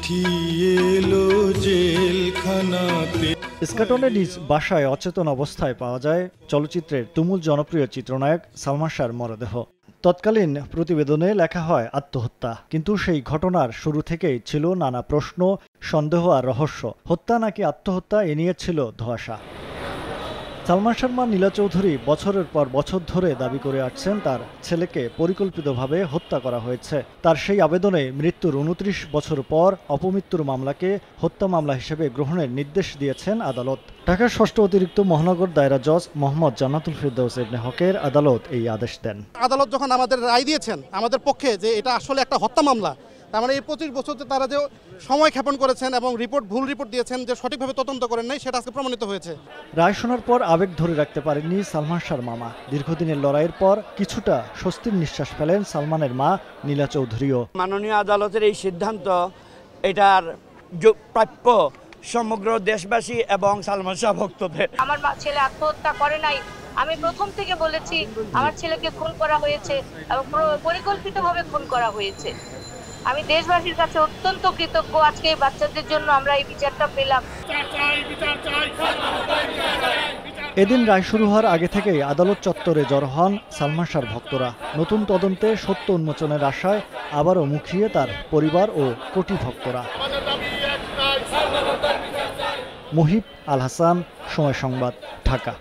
চিঠি এলো জেলখানাতে। ইস্কাটনে নিজ বাসায় অচেতন অবস্থায় পাওয়া যায় চলচ্চিত্রের তুমুল জনপ্রিয় চিত্রনায়ক সালমান শাহর মরদেহ। তৎকালীন প্রতিবেদনে লেখা হয় আত্মহত্যা, কিন্তু সেই ঘটনার শুরু থেকেই ছিল নানা প্রশ্ন, সন্দেহ আর রহস্য। হত্যা নাকি আত্মহত্যা এ নিয়ে ছিল ধোঁয়াশা। সালমান শাহর মা নীলা চৌধুরী বছরের পর বছর ধরে দাবি করে আসছেন তার ছেলেকে পরিকল্পিতভাবে হত্যা করা হয়েছে। তার সেই আবেদনে মৃত্যুর ২৯ বছর পর অপমৃত্যুর মামলাকে হত্যা মামলা হিসেবে গ্রহণের নির্দেশ দিয়েছেন আদালত। ঢাকার ষষ্ঠ অতিরিক্ত মহানগর দায়রা জজ মোহাম্মদ জান্নাতুল ফেরদৌস ইবনে হকের আদালত এই আদেশ দেন। আদালত যখন আমাদের রায় দিয়েছেন আমাদের পক্ষে যে এটা আসলে একটা হত্যা মামলা, তার মানে এই ২৫ বছরতে তারা যে সময় ক্ষেপণ করেছেন এবং ভুল রিপোর্ট দিয়েছেন, যে সঠিকভাবে তদন্ত করেন নাই, সেটা আজকে প্রমাণিত হয়েছে। রায় শোনার পর আবেগ ধরে রাখতে পারেননি সালমান শাহর মামা। দীর্ঘদিনের লড়াইয়ের পর কিছুটা স্বস্তির নিঃশ্বাস ফেলেন সালমানের মা নীলা চৌধুরীও। মাননীয় আদালতের এই সিদ্ধান্ত এটার প্রাপ্য সমগ্র দেশবাসী এবং সালমান শাহ ভক্তদের। আমার ছেলে আত্মহত্যা করে নাই, আমি প্রথম থেকে বলেছি আমার ছেলেকে খুন করা হয়েছে এবং পরিকল্পিতভাবে খুন করা হয়েছে। আমি দেশবাসীর কাছে অত্যন্ত কৃতজ্ঞ। আজকে এই বাচ্চাদের জন্য আমরা এই বিচারটা পেলাম। এদিন রায় শুরু হওয়ার আগে থেকেই আদালত চত্বরে জড়ো হন সালমান শাহর ভক্তরা। নতুন তদন্তে সত্য উন্মোচনের আশায় আবারও মুখিয়ে তার পরিবার ও কোটি ভক্তরা। মুহিব আল হাসান, সময় সংবাদ, ঢাকা।